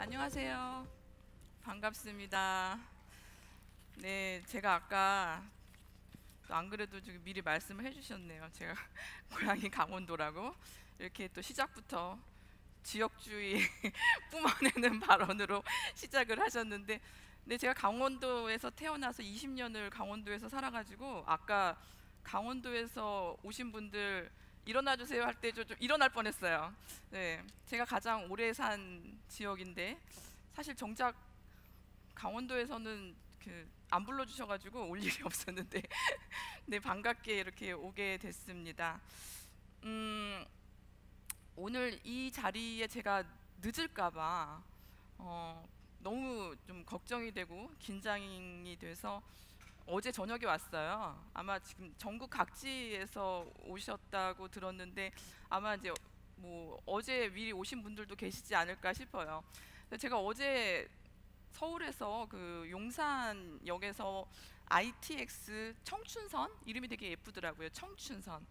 안녕하세요. 반갑습니다. 네, 제가 아까 또 안 그래도 지금 미리 말씀을 해주셨네요. 제가 고향이 강원도라고 이렇게 또 시작부터 지역주의 뿜어내는 발언으로 시작을 하셨는데, 네, 제가 강원도에서 태어나서 20년을 강원도에서 살아가지고 아까 강원도에서 오신 분들 일어나 주세요 할 때 좀 일어날 뻔했어요. 네, 제가 가장 오래 산 지역인데 사실 정작 강원도에서는 안 불러주셔가지고 올 일이 없었는데 네, 반갑게 이렇게 오게 됐습니다. 음, 오늘 이 자리에 제가 늦을까봐 너무 좀 걱정이 되고 긴장이 돼서 어제 저녁에 왔어요. 아마 지금 전국 각지에서 오셨다고 들었는데 아마 이제 뭐 어제 미리 오신 분들도 계시지 않을까 싶어요. 제가 어제 서울에서 그 용산역에서 ITX 청춘선 이름이 되게 예쁘더라고요. 청춘선.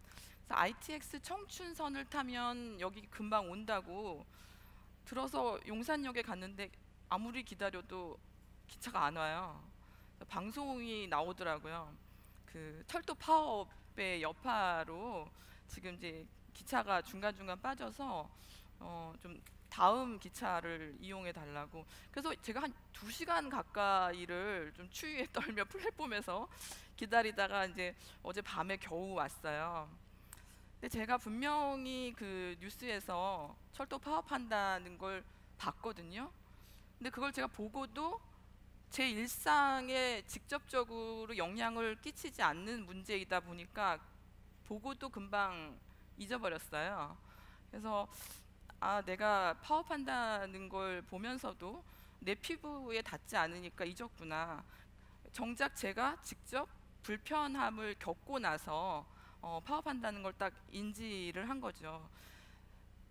그래서 ITX 청춘선을 타면 여기 금방 온다고 들어서 용산역에 갔는데 아무리 기다려도 기차가 안 와요. 그래서 방송이 나오더라고요. 그 철도 파업의 여파로 지금 이제 기차가 중간중간 빠져서 좀 다음 기차를 이용해 달라고. 그래서 제가 한 2시간 가까이를 좀 추위에 떨며 플랫폼에서 기다리다가 이제 어제 밤에 겨우 왔어요. 근데 제가 분명히 그 뉴스에서 철도 파업한다는 걸 봤거든요. 근데 그걸 제가 보고도 제 일상에 직접적으로 영향을 끼치지 않는 문제이다 보니까 보고도 금방 잊어버렸어요. 그래서 내가 파업한다는 걸 보면서도 내 피부에 닿지 않으니까 잊었구나. 정작 제가 직접 불편함을 겪고 나서 파업한다는 걸 딱 인지를 한 거죠.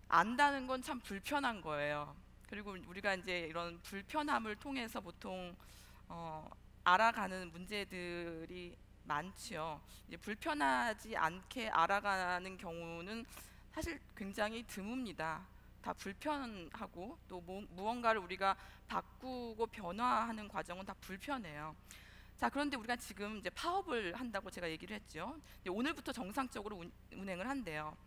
안다는 건 참 불편한 거예요. 그리고 우리가 이제 이런 불편함을 통해서 보통 어, 알아가는 문제들이 많지요. 이제 불편하지 않게 알아가는 경우는 사실 굉장히 드뭅니다. 다 불편하고 또 무언가를 우리가 바꾸고 변화하는 과정은 다 불편해요. 자, 그런데 우리가 지금 이제 파업을 한다고 제가 얘기를 했죠. 이제 오늘부터 정상적으로 운행을 한대요.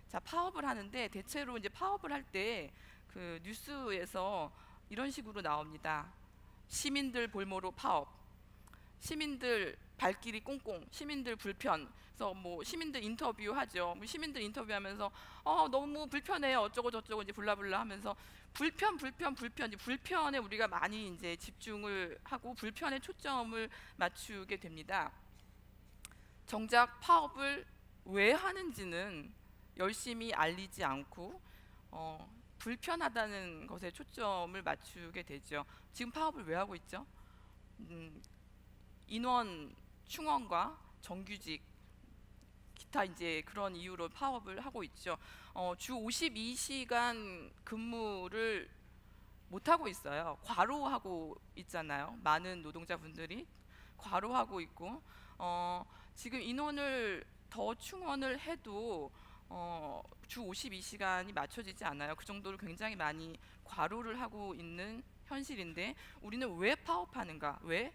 자, 파업을 하는데 대체로 이제 파업을 할 때 그 뉴스에서 이런 식으로 나옵니다. 시민들 볼모로 파업, 시민들 발길이 꽁꽁, 시민들 불편. 그래서 뭐 시민들 인터뷰하죠. 뭐 시민들 인터뷰하면서 너무 불편해요. 어쩌고 저쩌고 이제 블라블라 하면서 불편, 이제 불편에 우리가 많이 이제 집중을 하고 불편에 초점을 맞추게 됩니다. 정작 파업을 왜 하는지는 열심히 알리지 않고 불편하다는 것에 초점을 맞추게 되죠. 지금 파업을 왜 하고 있죠? 음, 인원 충원과 정규직 기타 이제 그런 이유로 파업을 하고 있죠. 주 52시간 근무를 못 하고 있어요. 과로하고 있잖아요. 많은 노동자분들이 과로하고 있고 지금 인원을 더 충원을 해도 주 52시간이 맞춰지지 않아요. 그 정도로 굉장히 많이 과로를 하고 있는 현실인데 우리는 왜 파업하는가? 왜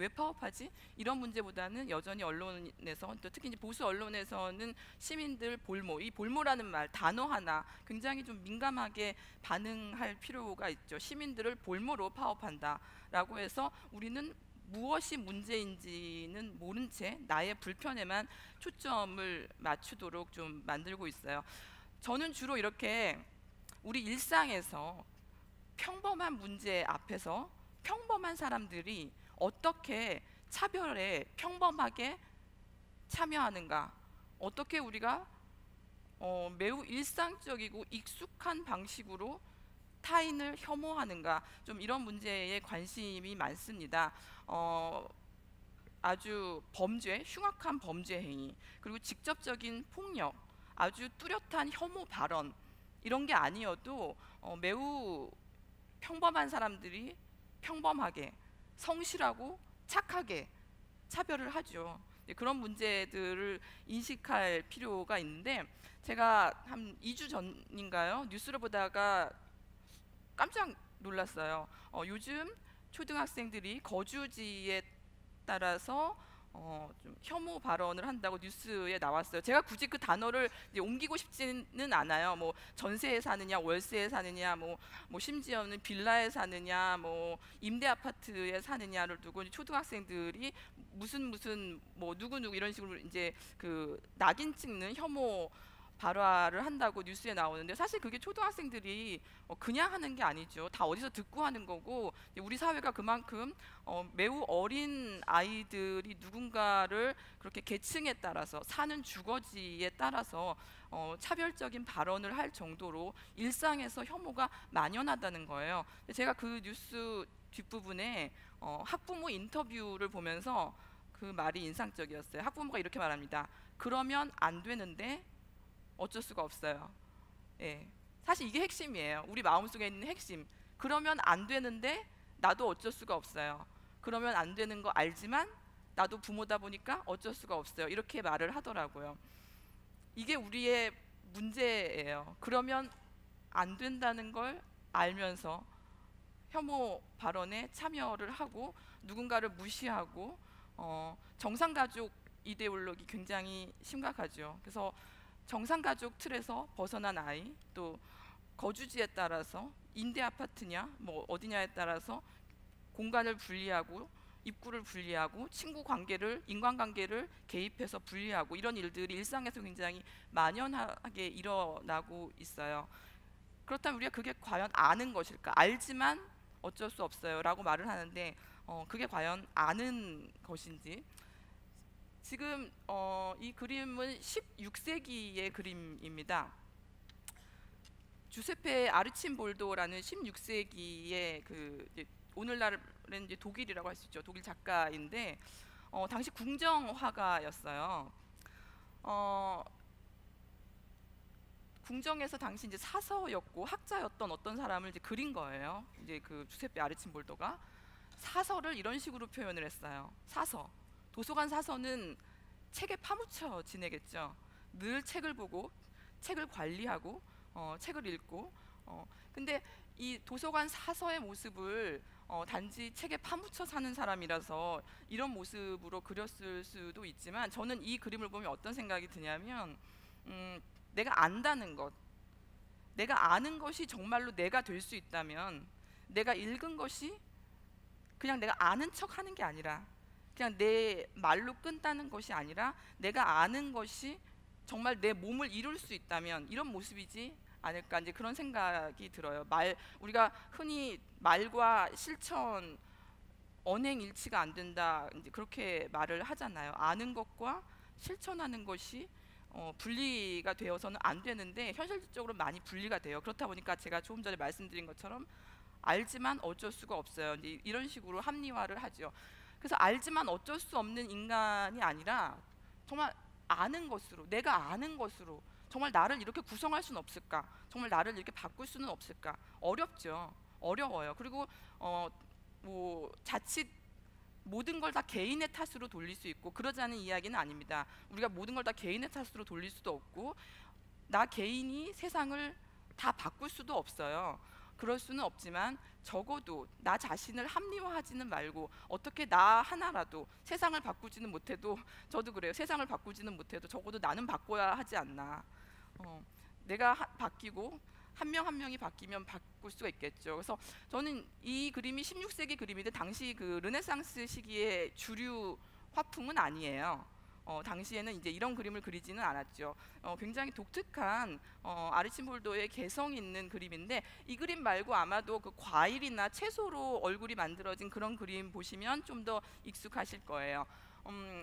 파업하지? 이런 문제보다는 여전히 언론에서 또 특히 이제 보수 언론에서는 시민들 볼모, 이 볼모라는 말 단어 하나 굉장히 좀 민감하게 반응할 필요가 있죠. 시민들을 볼모로 파업한다라고 해서 우리는 무엇이 문제인지는 모른 채 나의 불편에만 초점을 맞추도록 좀 만들고 있어요. 저는 주로 이렇게 우리 일상에서 평범한 문제 앞에서 평범한 사람들이 어떻게 차별에 평범하게 참여하는가, 어떻게 우리가 매우 일상적이고 익숙한 방식으로 타인을 혐오하는가, 좀 이런 문제에 관심이 많습니다. 아주 범죄, 흉악한 범죄 행위, 그리고 직접적인 폭력, 아주 뚜렷한 혐오 발언 이런 게 아니어도 매우 평범한 사람들이 평범하게 성실하고 착하게 차별을 하죠. 그런 문제들을 인식할 필요가 있는데 제가 한 2주 전인가요? 뉴스를 보다가 깜짝 놀랐어요. 요즘 초등학생들이 거주지에 따라서 좀 혐오 발언을 한다고 뉴스에 나왔어요. 제가 굳이 그 단어를 이제 옮기고 싶지는 않아요. 뭐 전세에 사느냐, 월세에 사느냐, 뭐 심지어는 빌라에 사느냐, 뭐 임대 아파트에 사느냐를 두고 이제 초등학생들이 무슨 뭐 누구 이런 식으로 이제 그 낙인 찍는 혐오 발화를 한다고 뉴스에 나오는데, 사실 그게 초등학생들이 그냥 하는 게 아니죠. 다 어디서 듣고 하는 거고, 우리 사회가 그만큼 매우 어린 아이들이 누군가를 그렇게 계층에 따라서, 사는 주거지에 따라서 차별적인 발언을 할 정도로 일상에서 혐오가 만연하다는 거예요. 제가 그 뉴스 뒷부분에 학부모 인터뷰를 보면서 그 말이 인상적이었어요. 학부모가 이렇게 말합니다. 그러면 안 되는데 어쩔 수가 없어요. 예. 사실 이게 핵심이에요. 우리 마음속에 있는 핵심. 그러면 안 되는데 나도 어쩔 수가 없어요. 그러면 안 되는 거 알지만 나도 부모다 보니까 어쩔 수가 없어요. 이렇게 말을 하더라고요. 이게 우리의 문제예요. 그러면 안 된다는 걸 알면서 혐오 발언에 참여를 하고 누군가를 무시하고, 정상가족 이데올로기 굉장히 심각하죠. 그래서 정상가족 틀에서 벗어난 아이, 또 거주지에 따라서 임대 아파트냐 뭐 어디냐에 따라서 공간을 분리하고 입구를 분리하고 친구 관계를, 인간관계를 개입해서 분리하고, 이런 일들이 일상에서 굉장히 만연하게 일어나고 있어요. 그렇다면 우리가 그게 과연 아는 것일까? 알지만 어쩔 수 없어요 라고 말을 하는데, 그게 과연 아는 것인지. 지금 이 그림은 16세기의 그림입니다. 주세페 아르침볼도라는 16세기의 오늘날은 이제 독일이라고 할 수 있죠. 독일 작가인데 당시 궁정 화가였어요. 궁정에서 당시 이제 사서였고 학자였던 어떤 사람을 이제 그린 거예요. 이제 그 주세페 아르침볼도가 사서를 이런 식으로 표현을 했어요. 사서. 도서관 사서는 책에 파묻혀 지내겠죠. 늘 책을 보고 책을 관리하고 책을 읽고, 근데 이 도서관 사서의 모습을 단지 책에 파묻혀 사는 사람이라서 이런 모습으로 그렸을 수도 있지만, 저는 이 그림을 보면 어떤 생각이 드냐면, 내가 안다는 것, 내가 아는 것이 정말로 내가 될 수 있다면, 내가 읽은 것이 그냥 내가 아는 척 하는 게 아니라, 그냥 내 말로 끝나는 것이 아니라 내가 아는 것이 정말 내 몸을 이룰 수 있다면 이런 모습이지 않을까, 이제 그런 생각이 들어요. 우리가 흔히 말과 실천, 언행 일치가 안 된다, 이제 그렇게 말을 하잖아요. 아는 것과 실천하는 것이 분리가 되어서는 안 되는데, 현실적으로 많이 분리가 돼요. 그렇다 보니까 제가 조금 전에 말씀드린 것처럼 알지만 어쩔 수가 없어요. 이제 이런 식으로 합리화를 하죠. 그래서 알지만 어쩔 수 없는 인간이 아니라 정말 아는 것으로, 내가 아는 것으로 정말 나를 이렇게 구성할 수는 없을까? 정말 나를 이렇게 바꿀 수는 없을까? 어렵죠. 어려워요. 그리고 뭐 자칫 모든 걸 다 개인의 탓으로 돌릴 수 있고, 그러자는 이야기는 아닙니다. 우리가 모든 걸 다 개인의 탓으로 돌릴 수도 없고, 나 개인이 세상을 다 바꿀 수도 없어요. 그럴 수는 없지만 적어도 나 자신을 합리화하지는 말고, 어떻게 나 하나라도 세상을 바꾸지는 못해도, 저도 그래요. 세상을 바꾸지는 못해도 적어도 나는 바꿔야 하지 않나. 내가 바뀌고 한 명 한 명이 바뀌면 바꿀 수가 있겠죠. 그래서 저는 이 그림이 16세기 그림인데 당시 그 르네상스 시기의 주류 화풍은 아니에요. 당시에는 이제 이런 그림을 그리지는 않았죠. 굉장히 독특한 아르침볼도의 개성 있는 그림인데, 이 그림 말고 아마도 그 과일이나 채소로 얼굴이 만들어진 그런 그림 보시면 좀 더 익숙하실 거예요.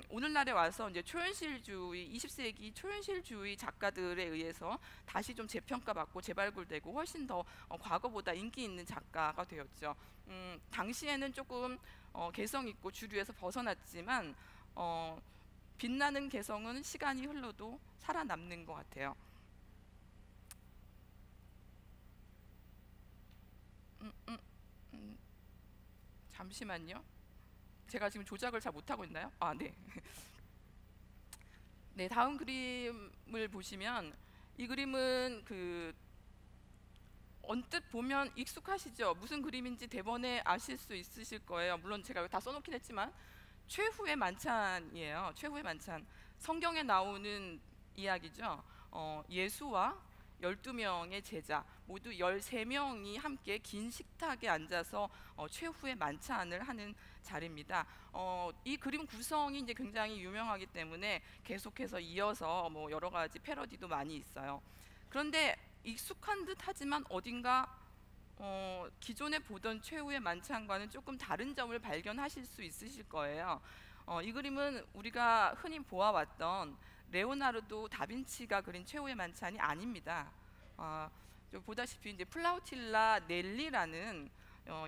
오늘날에 와서 이제 초현실주의, 20세기 초현실주의 작가들에 의해서 다시 좀 재평가받고 재발굴되고 훨씬 더 과거보다 인기 있는 작가가 되었죠. 당시에는 조금 개성 있고 주류에서 벗어났지만 빛나는 개성은 시간이 흘러도 살아남는 것 같아요. 잠시만요. 제가 지금 조작을 잘 못하고 있나요? 아, 네. 네, 다음 그림을 보시면, 이 그림은 언뜻 보면 익숙하시죠? 무슨 그림인지 대번에 아실 수 있으실 거예요. 물론 제가 여기 다 써놓긴 했지만 최후의 만찬이에요. 최후의 만찬. 성경에 나오는 이야기죠. 예수와 12명의 제자 모두 13명이 함께 긴 식탁에 앉아서 최후의 만찬을 하는 자리입니다. 이 그림 구성이 이제 굉장히 유명하기 때문에 계속해서 이어서 뭐 여러 가지 패러디도 많이 있어요. 그런데 익숙한 듯 하지만 어딘가 기존에 보던 최후의 만찬과는 조금 다른 점을 발견하실 수 있으실 거예요. 이 그림은 우리가 흔히 보아왔던 레오나르도 다빈치가 그린 최후의 만찬이 아닙니다. 보다시피 이제 플라우틸라 넬리라는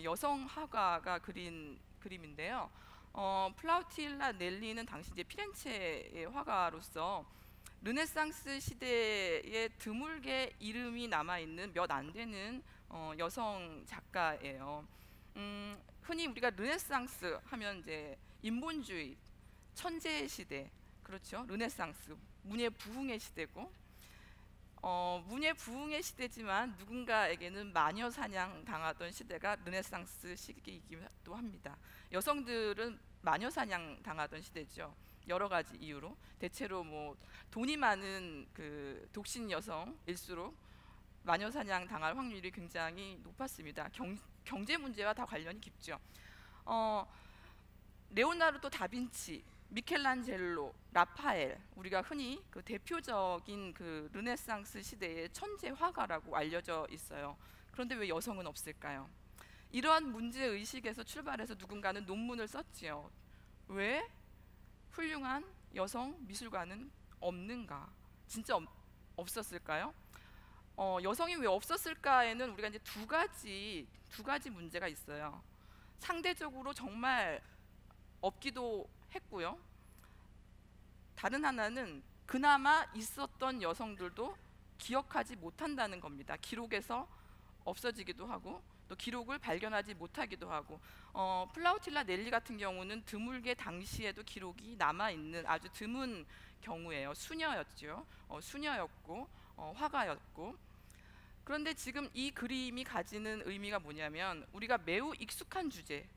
여성 화가가 그린 그림인데요. 플라우틸라 넬리는 당시 이제 피렌체의 화가로서 르네상스 시대에 드물게 이름이 남아 있는 몇 안 되는 여성 작가예요. 흔히 우리가 르네상스 하면 이제 인본주의, 천재 시대, 그렇죠? 르네상스, 문예 부흥의 시대고, 문예 부흥의 시대지만 누군가에게는 마녀 사냥 당하던 시대가 르네상스 시기이기도 합니다. 여성들은 마녀 사냥 당하던 시대죠. 여러 가지 이유로 대체로 뭐 돈이 많은 그 독신 여성일수록 마녀 사냥 당할 확률이 굉장히 높았습니다. 경제 문제와 다 관련이 깊죠. 레오나르도 다빈치, 미켈란젤로, 라파엘, 우리가 흔히 그 대표적인 그 르네상스 시대의 천재 화가라고 알려져 있어요. 그런데 왜 여성은 없을까요? 이러한 문제 의식에서 출발해서 누군가는 논문을 썼지요. 왜 훌륭한 여성 미술가는 없는가? 진짜 없었을까요? 여성이 왜 없었을까에는 우리가 이제 두 가지 문제가 있어요. 상대적으로 정말 없기도 했고요. 다른 하나는 그나마 있었던 여성들도 기억하지 못한다는 겁니다. 기록에서 없어지기도 하고 또 기록을 발견하지 못하기도 하고, 플라우틸라 넬리 같은 경우는 드물게 당시에도 기록이 남아있는 아주 드문 경우예요. 수녀였죠. 수녀였고 화가였고. 그런데 지금 이 그림이 가지는 의미가 뭐냐면, 우리가 매우 익숙한 주제,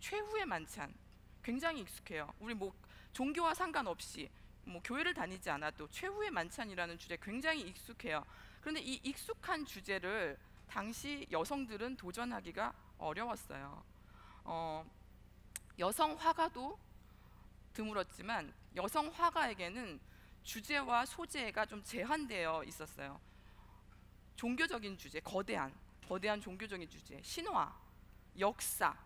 최후의 만찬, 굉장히 익숙해요. 우리 뭐 종교와 상관없이 뭐 교회를 다니지 않아도 최후의 만찬이라는 주제 굉장히 익숙해요. 그런데 이 익숙한 주제를 당시 여성들은 도전하기가 어려웠어요. 여성 화가도 드물었지만 여성 화가에게는 주제와 소재가 좀 제한되어 있었어요. 종교적인 주제, 거대한 종교적인 주제, 신화, 역사,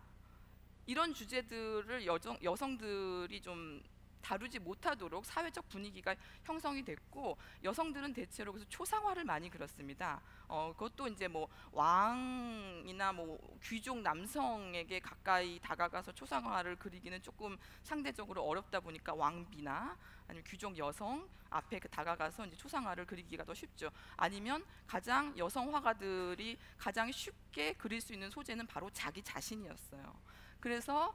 이런 주제들을 여성들이 좀 다루지 못하도록 사회적 분위기가 형성이 됐고, 여성들은 대체로 그래서 초상화를 많이 그렸습니다. 그것도 이제 뭐 왕이나 뭐 귀족 남성에게 가까이 다가가서 초상화를 그리기는 조금 상대적으로 어렵다 보니까 왕비나 아니면 귀족 여성 앞에 다가가서 이제 초상화를 그리기가 더 쉽죠. 아니면 가장 여성 화가들이 가장 쉽게 그릴 수 있는 소재는 바로 자기 자신이었어요. 그래서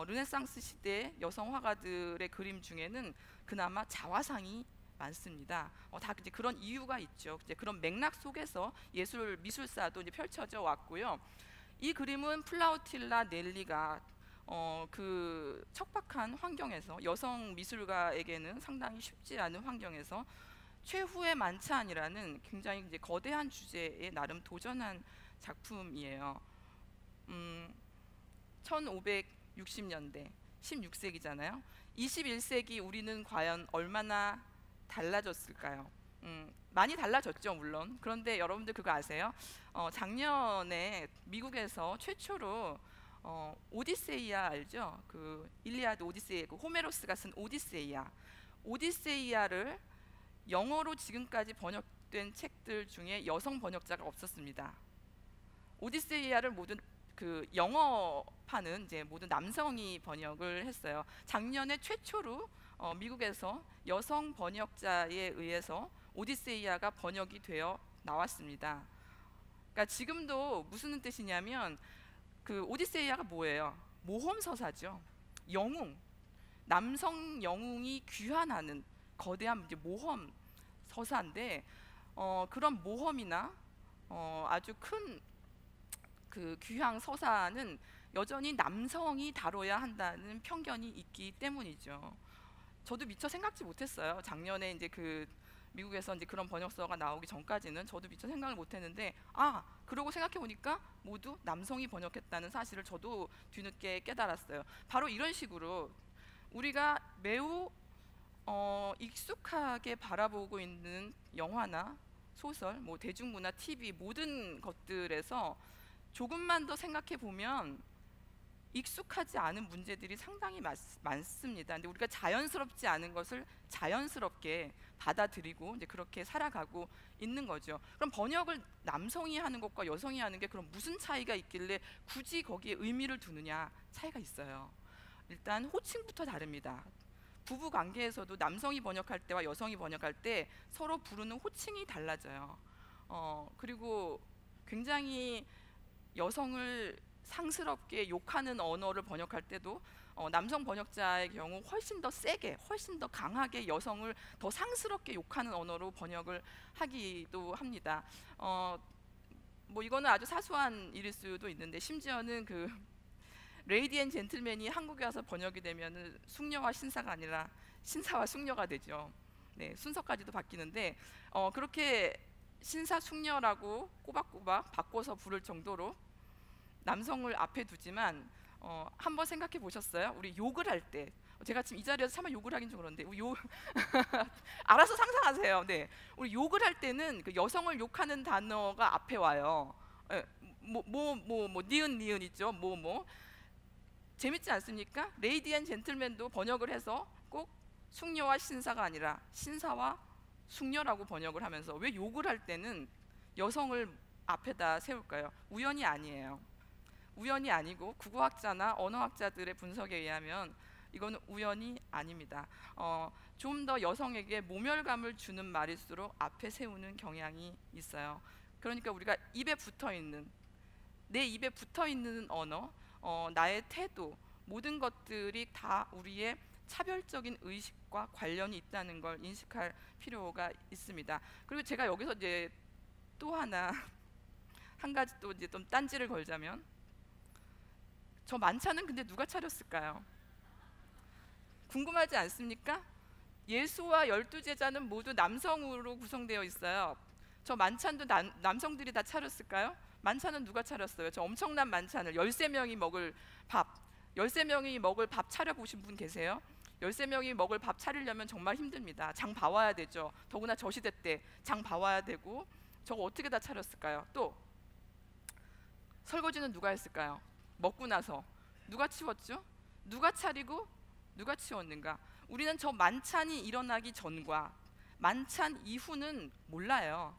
르네상스 시대 여성 화가들의 그림 중에는 그나마 자화상이 많습니다. 다 이제 그런 이유가 있죠. 이제 그런 맥락 속에서 미술사도 이제 펼쳐져 왔고요. 이 그림은 플라우틸라 넬리가 그 척박한 환경에서, 여성 미술가에게는 상당히 쉽지 않은 환경에서 최후의 만찬이라는 굉장히 이제 거대한 주제에 나름 도전한 작품이에요. 1560년대, 16세기잖아요. 21세기 우리는 과연 얼마나 달라졌을까요? 많이 달라졌죠, 물론. 그런데 여러분들 그거 아세요? 작년에 미국에서 최초로 오디세이아 알죠? 그 일리아드 오디세이, 그 호메로스가 쓴 오디세이아를 영어로 지금까지 번역된 책들 중에 여성 번역자가 없었습니다. 오디세이아를 모든 그 영어판은 이제 모든 남성이 번역을 했어요. 작년에 최초로 미국에서 여성 번역자에 의해서 오디세이아가 번역이 되어 나왔습니다. 그러니까 지금도 무슨 뜻이냐면, 그 오디세이아가 뭐예요? 모험 서사죠. 영웅, 남성 영웅이 귀환하는 거대한 이제 모험 서사인데, 그런 모험이나 아주 큰 그 귀향 서사는 여전히 남성이 다뤄야 한다는 편견이 있기 때문이죠. 저도 미처 생각지 못했어요. 작년에 이제 그 미국에서 이제 그런 번역서가 나오기 전까지는 저도 미처 생각을 못했는데, 그러고 생각해 보니까 모두 남성이 번역했다는 사실을 저도 뒤늦게 깨달았어요. 바로 이런 식으로 우리가 매우 익숙하게 바라보고 있는 영화나 소설, 뭐 대중문화, TV 모든 것들에서 조금만 더 생각해 보면 익숙하지 않은 문제들이 상당히 많습니다. 근데 우리가 자연스럽지 않은 것을 자연스럽게 받아들이고 이제 그렇게 살아가고 있는 거죠. 그럼 번역을 남성이 하는 것과 여성이 하는 게 그럼 무슨 차이가 있길래 굳이 거기에 의미를 두느냐? 차이가 있어요. 일단 호칭부터 다릅니다. 부부 관계에서도 남성이 번역할 때와 여성이 번역할 때 서로 부르는 호칭이 달라져요. 그리고 굉장히 여성을 상스럽게 욕하는 언어를 번역할 때도 남성 번역자의 경우 훨씬 더 세게, 훨씬 더 강하게 여성을 더 상스럽게 욕하는 언어로 번역을 하기도 합니다. 뭐 이거는 아주 사소한 일일 수도 있는데, 심지어는 그 레이디 앤 젠틀맨이 한국에 와서 번역이 되면은 숙녀와 신사가 아니라 신사와 숙녀가 되죠. 네, 순서까지도 바뀌는데 그렇게 신사 숙녀라고 꼬박꼬박 바꿔서 부를 정도로 남성을 앞에 두지만, 한번 생각해 보셨어요? 우리 욕을 할 때, 제가 지금 이 자리에서 차마 욕을 하긴 좀 그런데 우리 욕 알아서 상상하세요. 네, 우리 욕을 할 때는 그 여성을 욕하는 단어가 앞에 와요. 뭐 니은 니은 있죠. 뭐 재밌지 않습니까? 레이디 앤 젠틀맨도 번역을 해서 꼭 숙녀와 신사가 아니라 신사와 숙녀라고 번역을 하면서 왜 욕을 할 때는 여성을 앞에다 세울까요? 우연이 아니에요. 우연이 아니고 국어학자나 언어학자들의 분석에 의하면 이거는 우연이 아닙니다. 좀 더 여성에게 모멸감을 주는 말일수록 앞에 세우는 경향이 있어요. 그러니까 우리가 입에 붙어 있는, 내 입에 붙어 있는 언어, 나의 태도, 모든 것들이 다 우리의 차별적인 의식과 관련이 있다는 걸 인식할 필요가 있습니다. 그리고 제가 여기서 이제 또 하나 한 가지 또 이제 좀 딴지를 걸자면, 저 만찬은 근데 누가 차렸을까요? 궁금하지 않습니까? 예수와 12제자는 모두 남성으로 구성되어 있어요. 저 만찬도 남성들이 다 차렸을까요? 만찬은 누가 차렸어요? 저 엄청난 만찬을 13명이 먹을 밥, 13명이 먹을 밥 차려보신 분 계세요? 13명이 먹을 밥 차리려면 정말 힘듭니다. 장 봐와야 되죠. 더구나 저 시대 때 장 봐와야 되고, 저거 어떻게 다 차렸을까요? 또 설거지는 누가 했을까요? 먹고 나서 누가 치웠죠? 누가 차리고 누가 치웠는가? 우리는 저 만찬이 일어나기 전과 만찬 이후는 몰라요.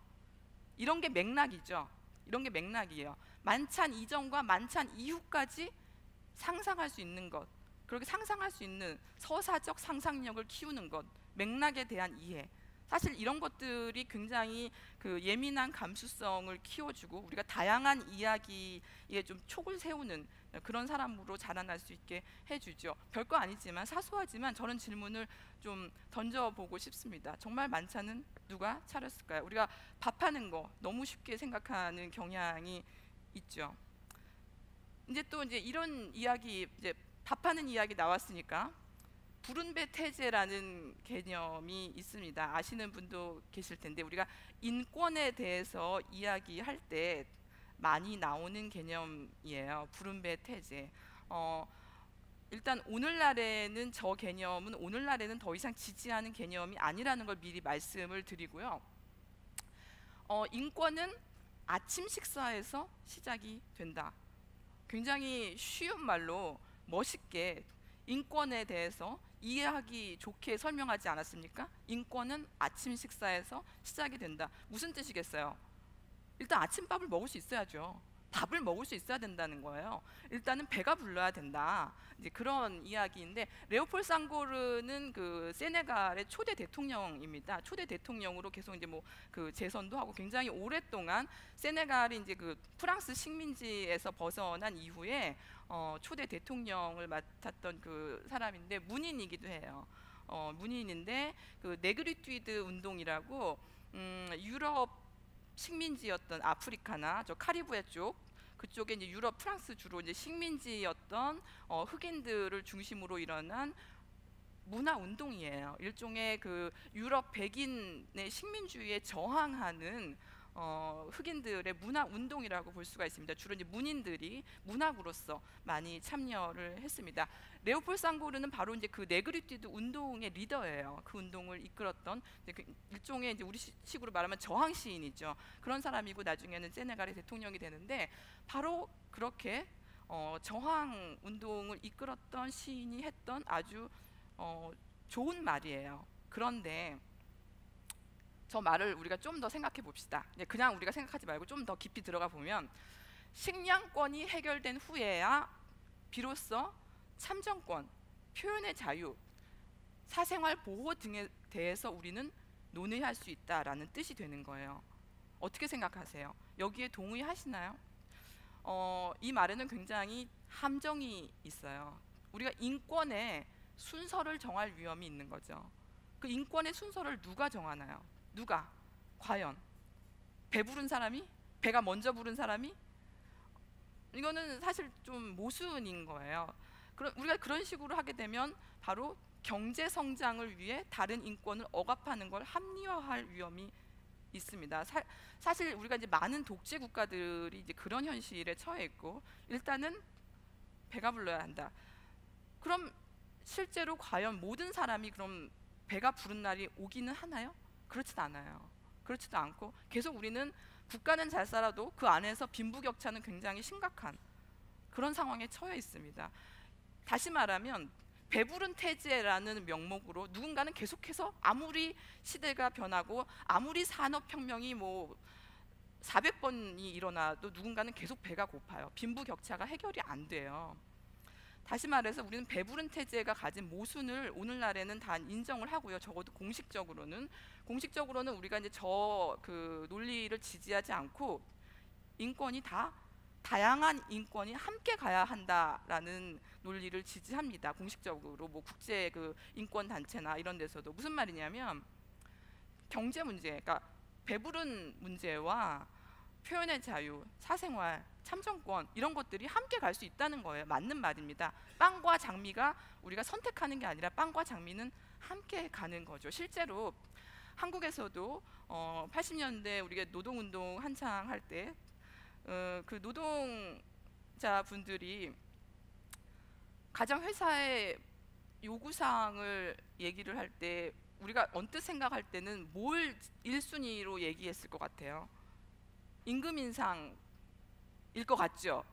이런 게 맥락이죠. 이런 게 맥락이에요. 만찬 이전과 만찬 이후까지 상상할 수 있는 것, 그렇게 상상할 수 있는 서사적 상상력을 키우는 것, 맥락에 대한 이해, 사실 이런 것들이 굉장히 그 예민한 감수성을 키워주고 우리가 다양한 이야기에 좀 촉을 세우는 그런 사람으로 자라날 수 있게 해주죠. 별거 아니지만, 사소하지만 저런 질문을 좀 던져보고 싶습니다. 정말 만찬은 누가 차렸을까요? 우리가 밥하는 거 너무 쉽게 생각하는 경향이 있죠. 이제 또 이제 이런 이야기, 이제 밥하는 이야기 나왔으니까 부른배 태제라는 개념이 있습니다. 아시는 분도 계실 텐데, 우리가 인권에 대해서 이야기할 때 많이 나오는 개념이에요. 부른배 태제. 일단 오늘날에는 저 개념은 오늘날에는 더 이상 지지하는 개념이 아니라는 걸 미리 말씀을 드리고요. 인권은 아침 식사에서 시작이 된다. 굉장히 쉬운 말로 멋있게 인권에 대해서 이해하기 좋게 설명하지 않았습니까? 인권은 아침 식사에서 시작이 된다. 무슨 뜻이겠어요? 일단 아침밥을 먹을 수 있어야죠. 밥을 먹을 수 있어야 된다는 거예요. 일단은 배가 불러야 된다. 이제 그런 이야기인데, 레오폴 상고르는 그 세네갈의 초대 대통령입니다. 초대 대통령으로 계속 이제 뭐 그 재선도 하고 굉장히 오랫동안 세네갈이 이제 그 프랑스 식민지에서 벗어난 이후에 초대 대통령을 맡았던 그 사람인데 문인이기도 해요. 문인인데 그 네그리투이드 운동이라고 유럽 식민지였던 아프리카나 저 카리브해 쪽 그쪽에 이제 유럽, 프랑스 주로 이제 식민지였던 흑인들을 중심으로 일어난 문화 운동이에요. 일종의 그 유럽 백인의 식민주의에 저항하는 흑인들의 문화 운동이라고 볼 수가 있습니다. 주로 이제 문인들이 문학으로서 많이 참여를 했습니다. 레오폴 쌍고르는 바로 이제 그 네그리티드 운동의 리더예요. 그 운동을 이끌었던 이제 그 일종의 이제 우리 식으로 말하면 저항 시인이죠. 그런 사람이고 나중에는 세네갈의 대통령이 되는데 바로 그렇게 저항 운동을 이끌었던 시인이 했던 아주 좋은 말이에요. 그런데 저 말을 우리가 좀 더 생각해 봅시다. 그냥 우리가 생각하지 말고 좀 더 깊이 들어가 보면 식량권이 해결된 후에야 비로소 참정권, 표현의 자유, 사생활 보호 등에 대해서 우리는 논의할 수 있다라는 뜻이 되는 거예요. 어떻게 생각하세요? 여기에 동의하시나요? 이 말에는 굉장히 함정이 있어요. 우리가 인권의 순서를 정할 위험이 있는 거죠. 그 인권의 순서를 누가 정하나요? 누가? 과연 배부른 사람이? 배가 먼저 부른 사람이? 이거는 사실 좀 모순인 거예요. 우리가 그런 식으로 하게 되면 바로 경제 성장을 위해 다른 인권을 억압하는 걸 합리화할 위험이 있습니다. 사실 우리가 이제 많은 독재 국가들이 이제 그런 현실에 처해 있고 일단은 배가 불러야 한다. 그럼 실제로 과연 모든 사람이 그럼 배가 부른 날이 오기는 하나요? 그렇지도 않아요. 그렇지도 않고 계속 우리는 국가는 잘 살아도 그 안에서 빈부격차는 굉장히 심각한 그런 상황에 처해 있습니다. 다시 말하면 배부른 태제라는 명목으로 누군가는 계속해서 아무리 시대가 변하고 아무리 산업혁명이 뭐 400번이 일어나도 누군가는 계속 배가 고파요. 빈부격차가 해결이 안 돼요. 다시 말해서 우리는 배부른 태제가 가진 모순을 오늘날에는 다 인정을 하고요. 적어도 공식적으로는 우리가 이제 저 그 논리를 지지하지 않고 인권이 다 다양한 인권이 함께 가야 한다라는 논리를 지지합니다. 공식적으로 뭐 국제 그 인권 단체나 이런 데서도 무슨 말이냐면 경제 문제, 그러니까 배부른 문제와 표현의 자유, 사생활, 참정권 이런 것들이 함께 갈 수 있다는 거예요. 맞는 말입니다. 빵과 장미가 우리가 선택하는 게 아니라 빵과 장미는 함께 가는 거죠. 실제로 한국에서도 80년대 우리가 노동운동 한창 할 때 그 노동자분들이 가장 회사의 요구사항을 얘기를 할 때 우리가 언뜻 생각할 때는 뭘 1순위로 얘기했을 것 같아요? 임금 인상일 것 같죠.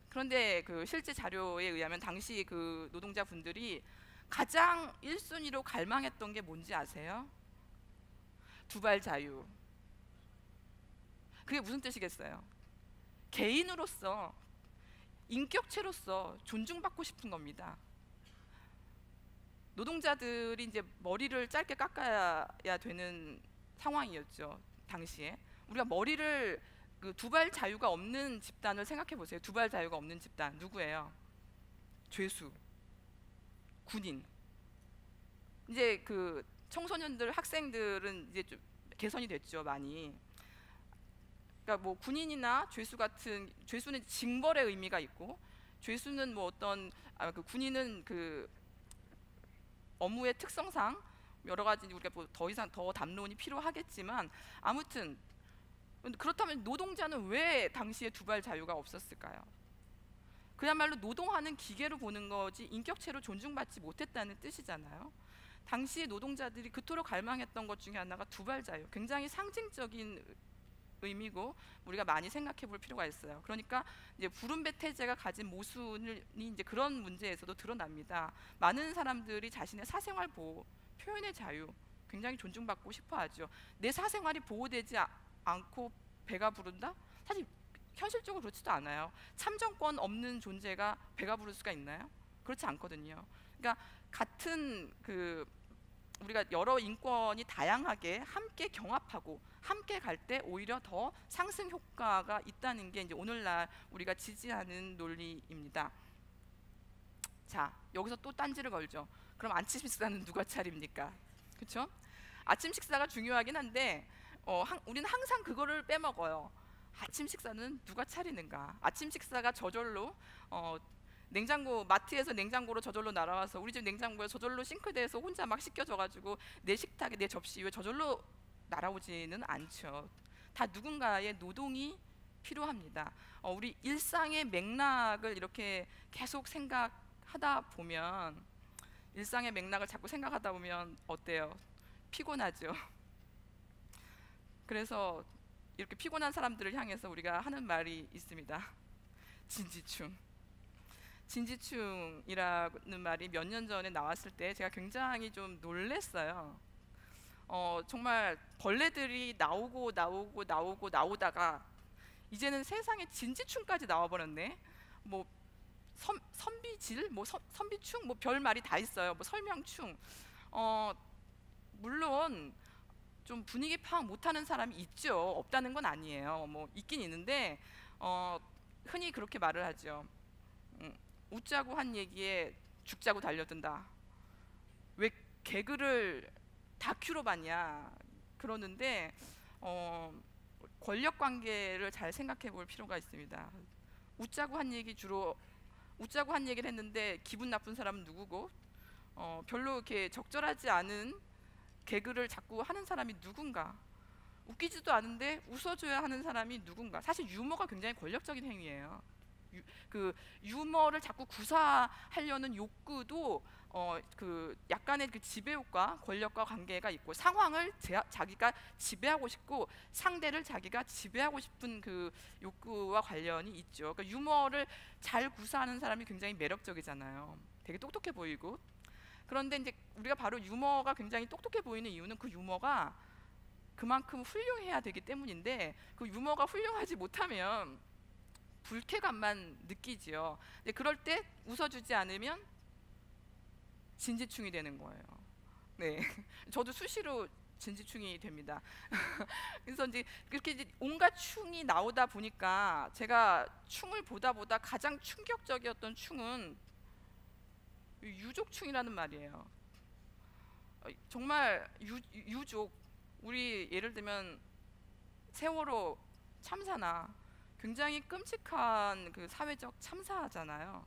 그런데 그 실제 자료에 의하면 당시 그 노동자분들이 가장 1순위로 갈망했던 게 뭔지 아세요? 두발 자유. 그게 무슨 뜻이겠어요? 개인으로서 인격체로서 존중받고 싶은 겁니다. 노동자들이 이제 머리를 짧게 깎아야 되는 상황이었죠. 당시에 우리가 머리를 그 두발 자유가 없는 집단을 생각해 보세요. 두발 자유가 없는 집단 누구예요? 죄수, 군인. 이제 그 청소년들, 학생들은 이제 좀 개선이 됐죠, 많이. 그러니까 뭐 군인이나 죄수 같은 죄수는 징벌의 의미가 있고 죄수는 뭐 어떤 그 군인은 그 업무의 특성상 여러 가지 우리가 뭐 더 이상 더 담론이 필요하겠지만 아무튼 그렇다면 노동자는 왜 당시에 두발 자유가 없었을까요? 그야말로 노동하는 기계로 보는 거지 인격체로 존중받지 못했다는 뜻이잖아요. 당시 노동자들이 그토록 갈망했던 것 중에 하나가 두발 자유, 굉장히 상징적인 의미고 우리가 많이 생각해 볼 필요가 있어요. 그러니까 이제 부른배 태제가 가진 모순이 이제 그런 문제에서도 드러납니다. 많은 사람들이 자신의 사생활 보호, 표현의 자유 굉장히 존중받고 싶어 하죠. 내 사생활이 보호되지 않고 배가 부른다? 사실 현실적으로 그렇지도 않아요. 참정권 없는 존재가 배가 부를 수가 있나요? 그렇지 않거든요. 그러니까 같은 그 우리가 여러 인권이 다양하게 함께 경합하고 함께 갈 때 오히려 더 상승 효과가 있다는 게 이제 오늘날 우리가 지지하는 논리입니다. 자, 여기서 또 딴지를 걸죠. 그럼 아침 식사는 누가 차립니까? 그렇죠? 아침 식사가 중요하긴 한데 우리는 항상 그거를 빼먹어요. 아침 식사는 누가 차리는가? 아침 식사가 저절로 어, 냉장고 마트에서 냉장고로 저절로 날아와서 우리 집 냉장고에 저절로 싱크대에서 혼자 막 씻겨져가지고 내 식탁에 내 접시 위에 저절로 날아오지는 않죠. 다 누군가의 노동이 필요합니다. 우리 일상의 맥락을 이렇게 계속 생각하다 보면 일상의 맥락을 자꾸 생각하다 보면 어때요? 피곤하죠. 그래서 이렇게 피곤한 사람들을 향해서 우리가 하는 말이 있습니다. 진지충. 진지충이라는 말이 몇 년 전에 나왔을 때 제가 굉장히 좀 놀랬어요. 정말 벌레들이 나오다가 이제는 세상에 진지충까지 나와버렸네. 뭐 선비질, 뭐 선비충, 뭐 별 말이 다 있어요. 뭐 설명충. 어, 물론 좀 분위기 파악 못하는 사람이 있죠. 없다는 건 아니에요. 뭐 있긴 있는데 흔히 그렇게 말을 하죠. 음, 웃자고 한 얘기에 죽자고 달려든다. 왜 개그를 다큐로 봤냐 그러는데 권력 관계를 잘 생각해 볼 필요가 있습니다. 웃자고 한 얘기 주로 웃자고 한 얘기를 했는데 기분 나쁜 사람은 누구고 별로 이렇게 적절하지 않은 개그를 자꾸 하는 사람이 누군가, 웃기지도 않은데 웃어줘야 하는 사람이 누군가. 사실 유머가 굉장히 권력적인 행위예요. 그 유머를 자꾸 구사하려는 욕구도 그 약간의 그 지배욕과 권력과 관계가 있고, 상황을 자기가 지배하고 싶고 상대를 자기가 지배하고 싶은 그 욕구와 관련이 있죠. 그러니까 유머를 잘 구사하는 사람이 굉장히 매력적이잖아요. 되게 똑똑해 보이고. 그런데 이제 우리가 바로 유머가 굉장히 똑똑해 보이는 이유는 그 유머가 그만큼 훌륭해야 되기 때문인데, 그 유머가 훌륭하지 못하면 불쾌감만 느끼지요. 근데 그럴 때 웃어주지 않으면 진지충이 되는 거예요. 네, 저도 수시로 진지충이 됩니다. 그래서 이제 그렇게 이제 온갖 충이 나오다 보니까 제가 충을 보다 가장 충격적이었던 충은 유족충이라는 말이에요. 정말 유족, 우리 예를 들면 세월호 참사나 굉장히 끔찍한 그 사회적 참사잖아요.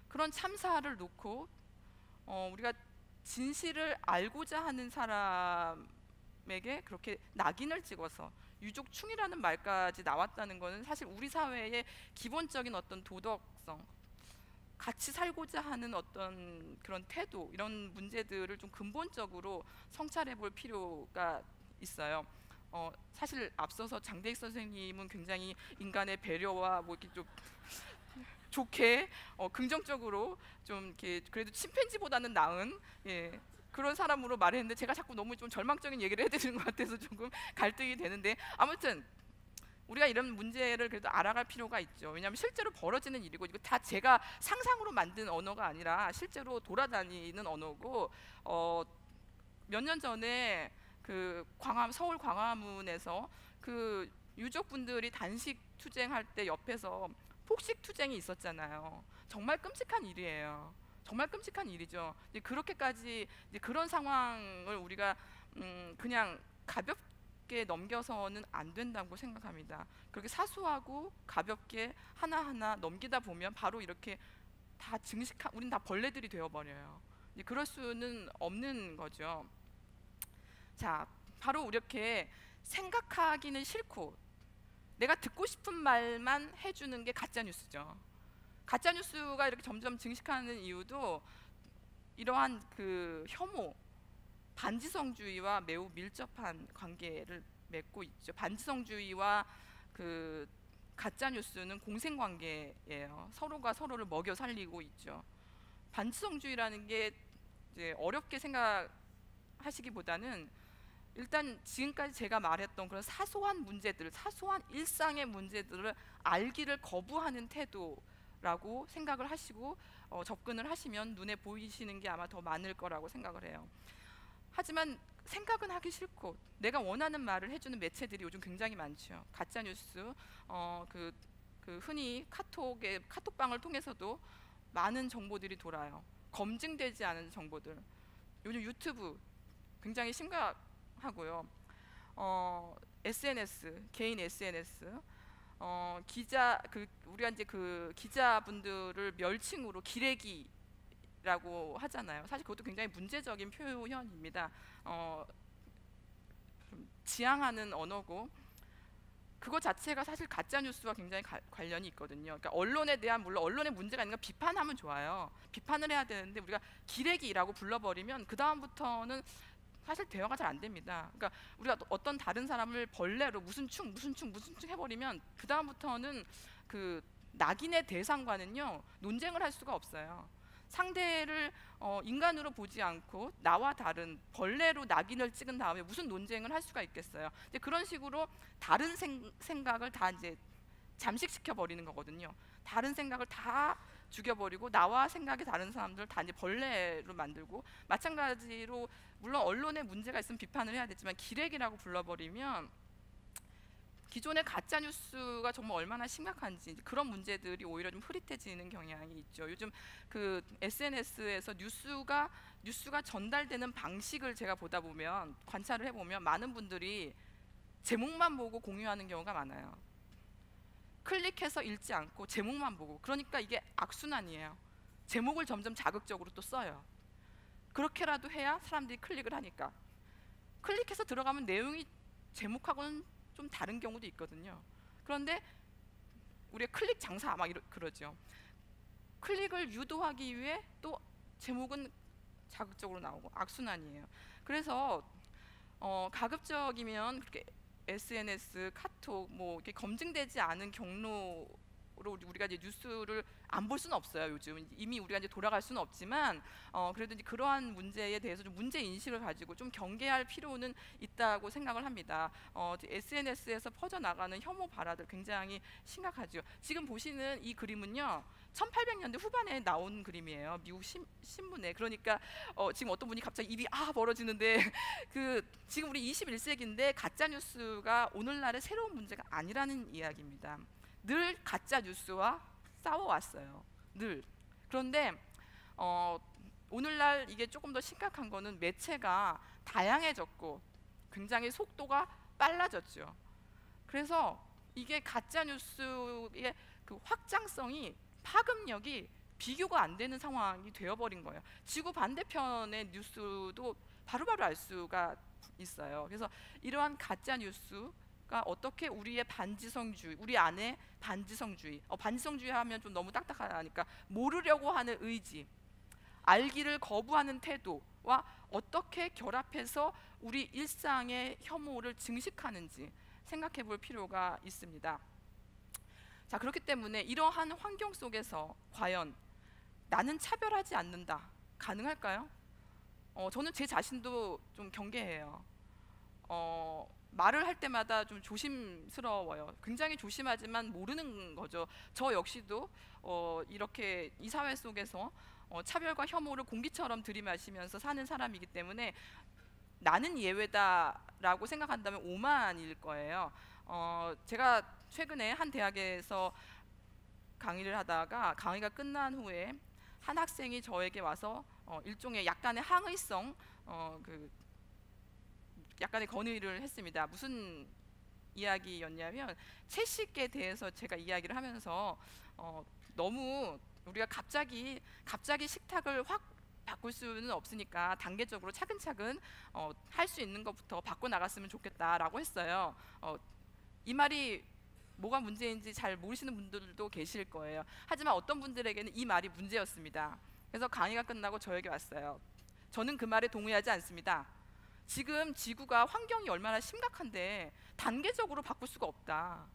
그런 참사를 놓고 우리가 진실을 알고자 하는 사람에게 그렇게 낙인을 찍어서 유족충이라는 말까지 나왔다는 것은 사실 우리 사회의 기본적인 어떤 도덕성, 같이 살고자 하는 어떤 그런 태도, 이런 문제들을 좀 근본적으로 성찰해 볼 필요가 있어요. 사실 앞서서 장대익 선생님은 굉장히 인간의 배려와 뭐 이렇게 좀 좋게 긍정적으로 좀 이렇게 그래도 침팬지보다는 나은, 예, 그런 사람으로 말했는데 제가 자꾸 너무 좀 절망적인 얘기를 해드리는 것 같아서 조금 갈등이 되는데, 아무튼 우리가 이런 문제를 그래도 알아갈 필요가 있죠. 왜냐하면 실제로 벌어지는 일이고, 이거 다 제가 상상으로 만든 언어가 아니라 실제로 돌아다니는 언어고, 몇 년 전에 그 서울 광화문에서 그 유족분들이 단식 투쟁할 때 옆에서 폭식 투쟁이 있었잖아요. 정말 끔찍한 일이에요. 정말 끔찍한 일이죠. 이제 그렇게까지 이제 그런 상황을 우리가 그냥 가볍게 넘겨서는 안 된다고 생각합니다. 그렇게 사소하고 가볍게 하나하나 넘기다 보면 바로 이렇게 다 우린 다 벌레들이 되어버려요. 이제 그럴 수는 없는 거죠. 자, 바로 이렇게 생각하기는 싫고 내가 듣고 싶은 말만 해주는 게 가짜 뉴스죠. 가짜 뉴스가 이렇게 점점 증식하는 이유도 이러한 그 혐오, 반지성주의와 매우 밀접한 관계를 맺고 있죠. 반지성주의와 그 가짜 뉴스는 공생관계예요. 서로가 서로를 먹여 살리고 있죠. 반지성주의라는 게 이제 어렵게 생각하시기보다는 일단 지금까지 제가 말했던 그런 사소한 문제들, 사소한 일상의 문제들을 알기를 거부하는 태도라고 생각을 하시고 접근을 하시면 눈에 보이시는 게 아마 더 많을 거라고 생각을 해요. 하지만 생각은 하기 싫고 내가 원하는 말을 해주는 매체들이 요즘 굉장히 많죠. 가짜 뉴스, 그 흔히 카톡방을 통해서도 많은 정보들이 돌아요. 검증되지 않은 정보들. 요즘 유튜브 굉장히 심각하고요. SNS, 개인 SNS, 기자 우리가 이제 그 기자분들을 멸칭으로 기레기라고 하잖아요. 사실 그것도 굉장히 문제적인 표현입니다. 좀 지향하는 언어고, 그거 자체가 사실 가짜 뉴스와 굉장히 관련이 있거든요. 그러니까 언론에 대한, 물론 언론에 문제가 있는 건 비판하면 좋아요. 비판을 해야 되는데 우리가 기레기라고 불러버리면 그 다음부터는 사실 대화가 잘 안 됩니다. 그러니까 우리가 어떤 다른 사람을 벌레로 무슨 충 해버리면 그 다음부터는 그 낙인의 대상과는요 논쟁을 할 수가 없어요. 상대를 인간으로 보지 않고 나와 다른 벌레로 낙인을 찍은 다음에 무슨 논쟁을 할 수가 있겠어요. 이제 그런 식으로 다른 생각을 다 이제 잠식시켜 버리는 거거든요. 다른 생각을 다 죽여버리고 나와 생각이 다른 사람들을 다 이제 벌레로 만들고, 마찬가지로 물론 언론에 문제가 있으면 비판을 해야 되지만 기레기라고 불러버리면 기존의 가짜 뉴스가 정말 얼마나 심각한지 그런 문제들이 오히려 좀 흐릿해지는 경향이 있죠. 요즘 그 SNS에서 뉴스가 전달되는 방식을 제가 보다 보면, 관찰을 해보면 많은 분들이 제목만 보고 공유하는 경우가 많아요. 클릭해서 읽지 않고 제목만 보고, 그러니까 이게 악순환이에요. 제목을 점점 자극적으로 또 써요. 그렇게라도 해야 사람들이 클릭을 하니까. 클릭해서 들어가면 내용이 제목하고는 좀 다른 경우도 있거든요. 그런데 우리가 클릭 장사 막 그러죠. 클릭을 유도하기 위해 또 제목은 자극적으로 나오고 악순환이에요. 그래서 가급적이면 그렇게 SNS, 카톡 뭐 이렇게 검증되지 않은 경로로 우리가 이제 뉴스를 안 볼 수는 없어요. 요즘 이미 우리가 이제 돌아갈 수는 없지만 그래도 이제 그러한 문제에 대해서 좀 문제 인식을 가지고 좀 경계할 필요는 있다고 생각을 합니다. SNS에서 퍼져 나가는 혐오 발화들 굉장히 심각하죠. 지금 보시는 이 그림은요, 1800년대 후반에 나온 그림이에요. 미국 신문에. 그러니까 지금 어떤 분이 갑자기 입이 벌어지는데 그 지금 우리 21세기인데 가짜 뉴스가 오늘날의 새로운 문제가 아니라는 이야기입니다. 늘 가짜 뉴스와 싸워왔어요. 늘. 그런데 오늘날 이게 조금 더 심각한 거는 매체가 다양해졌고 굉장히 속도가 빨라졌죠. 그래서 이게 가짜 뉴스의 그 확장성이, 파급력이 비교가 안 되는 상황이 되어버린 거예요. 지구 반대편의 뉴스도 바로바로 알 수가 있어요. 그래서 이러한 가짜 뉴스가 어떻게 우리의 반지성주의, 우리 안에 반지성주의, 반지성주의 하면 좀 너무 딱딱하니까 모르려고 하는 의지, 알기를 거부하는 태도와 어떻게 결합해서 우리 일상의 혐오를 증식하는지 생각해 볼 필요가 있습니다. 자, 그렇기 때문에 이러한 환경 속에서 과연 나는 차별하지 않는다, 가능할까요? 저는 제 자신도 좀 경계해요. 말을 할 때마다 좀 조심스러워요. 굉장히 조심하지만 모르는 거죠. 저 역시도 이렇게 이 사회 속에서 차별과 혐오를 공기처럼 들이마시면서 사는 사람이기 때문에 나는 예외다라고 생각한다면 오만일 거예요. 제가 최근에 한 대학에서 강의를 하다가 강의가 끝난 후에 한 학생이 저에게 와서 일종의 약간의 항의성, 약간의 건의를 했습니다. 무슨 이야기였냐면, 채식에 대해서 제가 이야기를 하면서 너무 우리가 갑자기 식탁을 확 바꿀 수는 없으니까 단계적으로 차근차근 할 수 있는 것부터 바꿔 나갔으면 좋겠다라고 했어요. 이 말이 뭐가 문제인지 잘 모르시는 분들도 계실 거예요. 하지만 어떤 분들에게는 이 말이 문제였습니다. 그래서 강의가 끝나고 저에게 왔어요. 저는 그 말에 동의하지 않습니다. 지금 지구가 환경이 얼마나 심각한데 단계적으로 바꿀 수가 없다.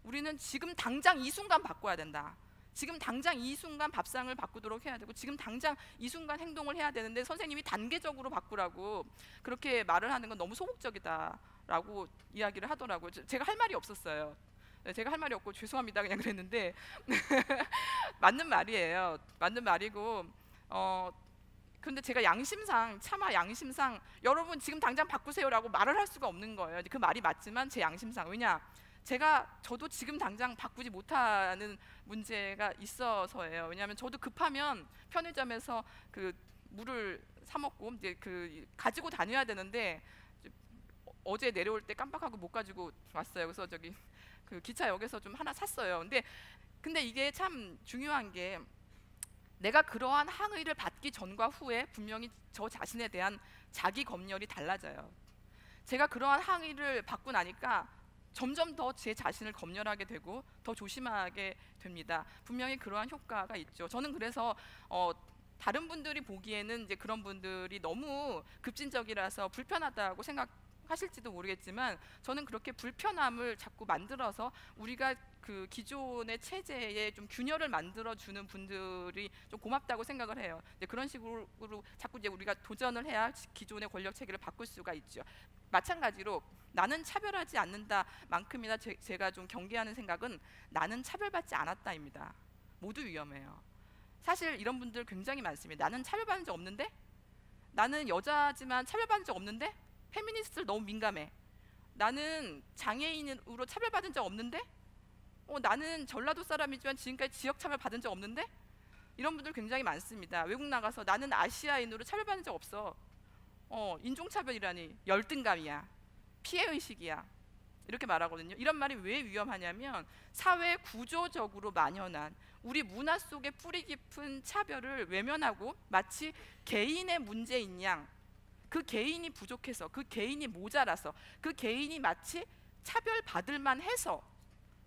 우리는 지금 당장 이 순간 바꿔야 된다. 지금 당장 이 순간 밥상을 바꾸도록 해야 되고, 지금 당장 이 순간 행동을 해야 되는데 선생님이 단계적으로 바꾸라고 그렇게 말을 하는 건 너무 소극적이다라고 이야기를 하더라고요. 제가 할 말이 없었어요. 제가 할 말이 없고 죄송합니다 그냥 그랬는데 맞는 말이에요. 맞는 말이고, 근데 제가 차마 양심상 여러분 지금 당장 바꾸세요라고 말을 할 수가 없는 거예요. 그 말이 맞지만 제 양심상, 왜냐, 저도 지금 당장 바꾸지 못하는 문제가 있어서예요. 왜냐하면 저도 급하면 편의점에서 그 물을 사 먹고 이제 그 가지고 다녀야 되는데 어제 내려올 때 깜빡하고 못 가지고 왔어요. 그래서 저기 그 기차역에서 좀 하나 샀어요. 근데 이게 참 중요한 게, 내가 그러한 항의를 받기 전과 후에 분명히 저 자신에 대한 자기 검열이 달라져요. 제가 그러한 항의를 받고 나니까 점점 더 제 자신을 검열하게 되고 더 조심하게 됩니다. 분명히 그러한 효과가 있죠. 저는 그래서 다른 분들이 보기에는 이제 그런 분들이 너무 급진적이라서 불편하다고 생각하실지도 모르겠지만, 저는 그렇게 불편함을 자꾸 만들어서 우리가 그 기존의 체제에 좀 균열을 만들어 주는 분들이 좀 고맙다고 생각을 해요. 이제 그런 식으로 자꾸 이제 우리가 도전을 해야 기존의 권력 체계를 바꿀 수가 있죠. 마찬가지로 나는 차별하지 않는다만큼이나 제가 좀 경계하는 생각은 나는 차별받지 않았다입니다. 모두 위험해요. 사실 이런 분들 굉장히 많습니다. 나는 차별받은 적 없는데? 나는 여자지만 차별받은 적 없는데? 페미니스트를 너무 민감해. 나는 장애인으로 차별받은 적 없는데? 나는 전라도 사람이지만 지금까지 지역 차별 받은 적 없는데? 이런 분들 굉장히 많습니다. 외국 나가서 나는 아시아인으로 차별받은 적 없어. 인종차별이라니 열등감이야, 피해의식이야, 이렇게 말하거든요. 이런 말이 왜 위험하냐면, 사회 구조적으로 만연한 우리 문화 속의 뿌리 깊은 차별을 외면하고 마치 개인의 문제인 양, 그 개인이 부족해서, 그 개인이 모자라서, 그 개인이 마치 차별받을 만해서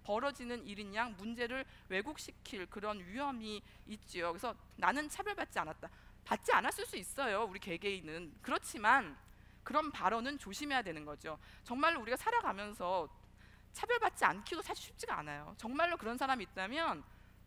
벌어지는 일인 양 문제를 왜곡시킬 그런 위험이 있지요. 그래서 나는 차별받지 않았다. 받지 않았을 수 있어요, 우리 개개인은. 그렇지만 그런 발언은 조심해야 되는 거죠. 정말로 우리가 살아가면서 차별받지 않기도 사실 쉽지가 않아요. 정말로 그런 사람이 있다면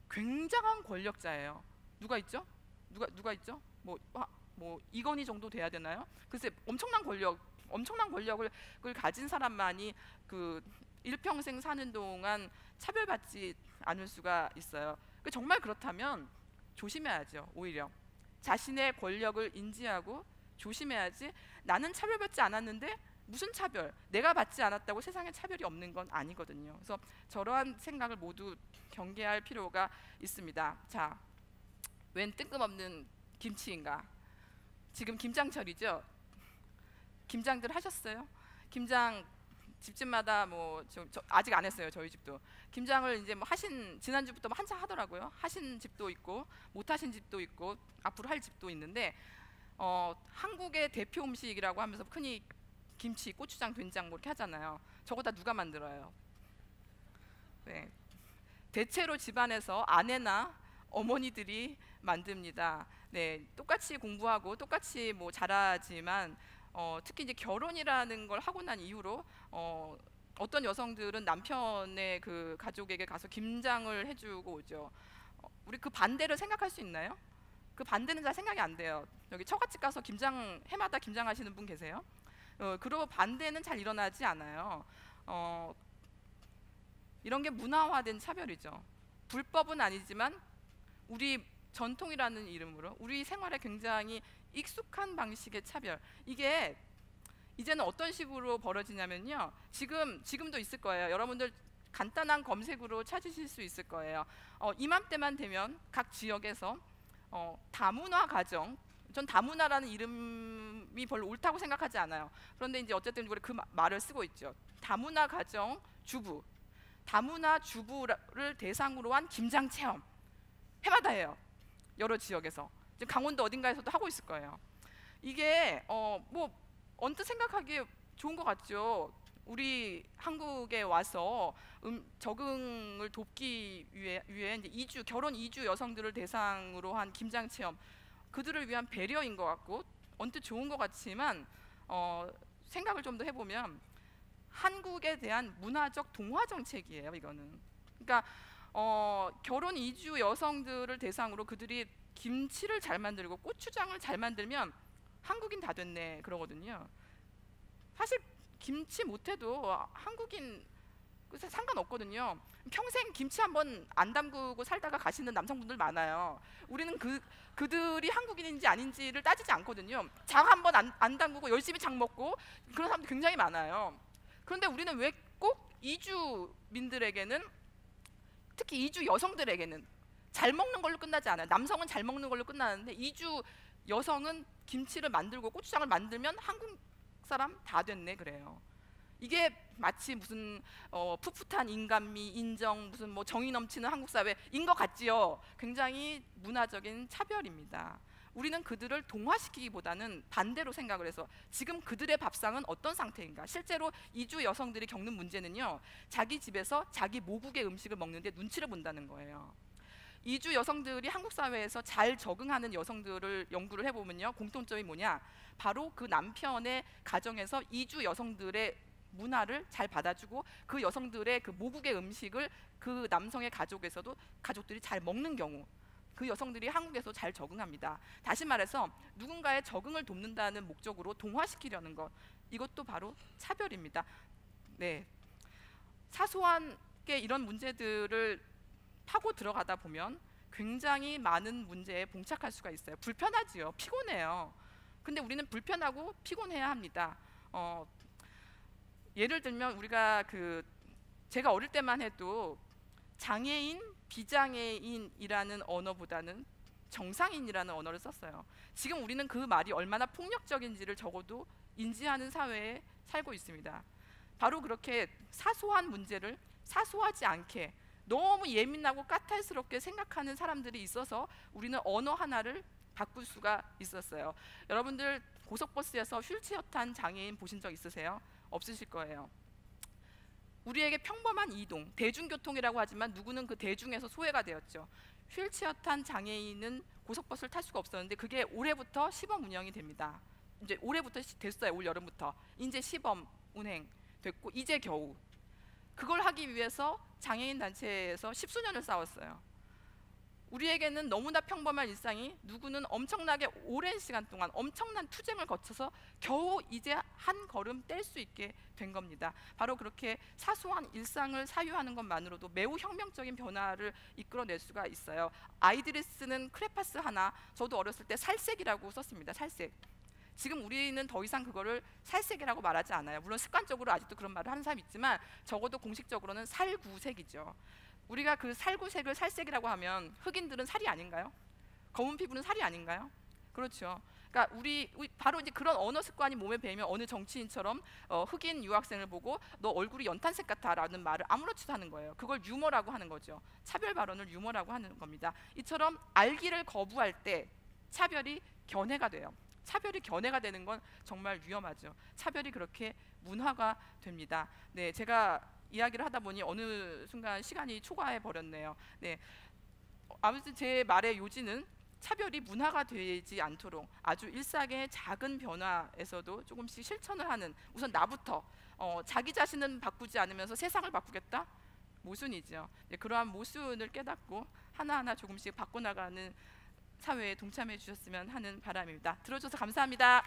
굉장한 권력자예요. 누가 있죠? 누가 있죠? 뭐 이건희 정도 돼야 되나요? 글쎄, 엄청난 권력을 가진 사람만이 그 일평생 사는 동안 차별받지 않을 수가 있어요. 정말 그렇다면 조심해야죠. 오히려 자신의 권력을 인지하고 조심해야지. 나는 차별받지 않았는데 무슨 차별? 내가 받지 않았다고 세상에 차별이 없는 건 아니거든요. 그래서 저러한 생각을 모두 경계할 필요가 있습니다. 자, 웬 뜬금없는 김치인가? 지금 김장철이죠. 김장들 하셨어요? 김장 집집마다 아직 안 했어요. 저희 집도 김장을 이제 지난주부터 한참 하더라고요. 하신 집도 있고 못 하신 집도 있고 앞으로 할 집도 있는데, 한국의 대표 음식이라고 하면서 흔히 김치, 고추장, 된장 이렇게 하잖아요. 저거 다 누가 만들어요? 네, 대체로 집안에서 아내나 어머니들이 만듭니다. 네, 똑같이 공부하고 똑같이 잘하지만 특히 이제 결혼이라는 걸 하고 난 이후로 어떤 여성들은 남편의 그 가족에게 가서 김장을 해주고 오죠. 우리 그 반대를 생각할 수 있나요? 그 반대는 잘 생각이 안 돼요. 여기 처갓집 가서 해마다 김장하시는 분 계세요? 그리고 반대는 잘 일어나지 않아요. 이런 게 문화화된 차별이죠. 불법은 아니지만 우리 전통이라는 이름으로 우리 생활에 굉장히 익숙한 방식의 차별. 이게 이제는 어떤 식으로 벌어지냐면요. 지금도 있을 거예요. 여러분들 간단한 검색으로 찾으실 수 있을 거예요. 이맘때만 되면 각 지역에서 다문화 가정, 전 다문화라는 이름이 별로 옳다고 생각하지 않아요. 그런데 이제 어쨌든 우리 그 말을 쓰고 있죠. 다문화 가정 주부, 다문화 주부를 대상으로 한 김장 체험 해마다 해요. 여러 지역에서. 지금 강원도 어딘가에서도 하고 있을 거예요. 이게 언뜻 생각하기에 좋은 것 같죠. 우리 한국에 와서 적응을 돕기 위해 이제 결혼 이주 여성들을 대상으로 한 김장 체험, 그들을 위한 배려인 것 같고 언뜻 좋은 것 같지만 생각을 좀 더 해보면 한국에 대한 문화적 동화 정책이에요. 이거는. 그러니까 결혼 이주 여성들을 대상으로 그들이 김치를 잘 만들고 고추장을 잘 만들면 한국인 다 됐네 그러거든요. 사실 김치 못해도 한국인 상관없거든요. 평생 김치 한번 안 담그고 살다가 가시는 남성분들 많아요. 우리는 그들이 한국인인지 아닌지를 따지지 않거든요. 장 한번 안 담그고 열심히 장 먹고 그런 사람들 굉장히 많아요. 그런데 우리는 왜 꼭 이주민들에게는, 특히 이주 여성들에게는 잘 먹는 걸로 끝나지 않아요. 남성은 잘 먹는 걸로 끝나는데 이주 여성은 김치를 만들고 고추장을 만들면 한국 사람 다 됐네 그래요. 이게 마치 무슨 풋풋한 인간미, 인정, 무슨 뭐 정의 넘치는 한국 사회인 것 같지요. 굉장히 문화적인 차별입니다. 우리는 그들을 동화시키기보다는 반대로 생각을 해서 지금 그들의 밥상은 어떤 상태인가. 실제로 이주 여성들이 겪는 문제는요, 자기 집에서 자기 모국의 음식을 먹는데 눈치를 본다는 거예요. 이주 여성들이 한국 사회에서 잘 적응하는 여성들을 연구를 해보면요, 공통점이 뭐냐, 바로 그 남편의 가정에서 이주 여성들의 문화를 잘 받아주고 그 여성들의 그 모국의 음식을 그 남성의 가족에서도 가족들이 잘 먹는 경우, 그 여성들이 한국에서 잘 적응합니다. 다시 말해서 누군가의 적응을 돕는다는 목적으로 동화시키려는 것, 이것도 바로 차별입니다. 네, 사소한 게 이런 문제들을 파고 들어가다 보면 굉장히 많은 문제에 봉착할 수가 있어요. 불편하지요. 피곤해요. 근데 우리는 불편하고 피곤해야 합니다. 예를 들면 우리가 제가 어릴 때만 해도 장애인, 비장애인이라는 언어보다는 정상인이라는 언어를 썼어요. 지금 우리는 그 말이 얼마나 폭력적인지를 적어도 인지하는 사회에 살고 있습니다. 바로 그렇게 사소한 문제를 사소하지 않게 너무 예민하고 까탈스럽게 생각하는 사람들이 있어서 우리는 언어 하나를 바꿀 수가 있었어요. 여러분들 고속버스에서 휠체어 탄 장애인 보신 적 있으세요? 없으실 거예요. 우리에게 평범한 이동, 대중교통이라고 하지만 누구는 그 대중에서 소외가 되었죠. 휠체어 탄 장애인은 고속버스를 탈 수가 없었는데 그게 올해부터 시범 운영이 됩니다. 이제 올해부터 됐어요. 올 여름부터 이제 시범 운행 됐고, 이제 겨우 그걸 하기 위해서 장애인 단체에서 십수년을 싸웠어요. 우리에게는 너무나 평범한 일상이 누구는 엄청나게 오랜 시간 동안 엄청난 투쟁을 거쳐서 겨우 이제 한 걸음 뗄 수 있게 된 겁니다. 바로 그렇게 사소한 일상을 사유하는 것만으로도 매우 혁명적인 변화를 이끌어낼 수가 있어요. 아이들이 쓰는 크레파스 하나, 저도 어렸을 때 살색이라고 썼습니다. 살색. 지금 우리는 더 이상 그거를 살색이라고 말하지 않아요. 물론 습관적으로 아직도 그런 말을 하는 사람이 있지만 적어도 공식적으로는 살구색이죠. 우리가 그 살구색을 살색이라고 하면 흑인들은 살이 아닌가요? 검은 피부는 살이 아닌가요? 그렇죠. 그러니까 우리 바로 이제 그런 언어 습관이 몸에 배이면 어느 정치인처럼 흑인 유학생을 보고 너 얼굴이 연탄색 같아라는 말을 아무렇지도 않은 거예요. 그걸 유머라고 하는 거죠. 차별 발언을 유머라고 하는 겁니다. 이처럼 알기를 거부할 때 차별이 견해가 돼요. 차별이 견해가 되는 건 정말 위험하죠. 차별이 그렇게 문화가 됩니다. 네, 제가 이야기를 하다 보니 어느 순간 시간이 초과해 버렸네요. 네, 아무튼 제 말의 요지는 차별이 문화가 되지 않도록 아주 일상의 작은 변화에서도 조금씩 실천을 하는, 우선 나부터 자기 자신은 바꾸지 않으면서 세상을 바꾸겠다? 모순이죠. 네, 그러한 모순을 깨닫고 하나하나 조금씩 바꿔나가는 사회에 동참해 주셨으면 하는 바람입니다. 들어줘서 감사합니다.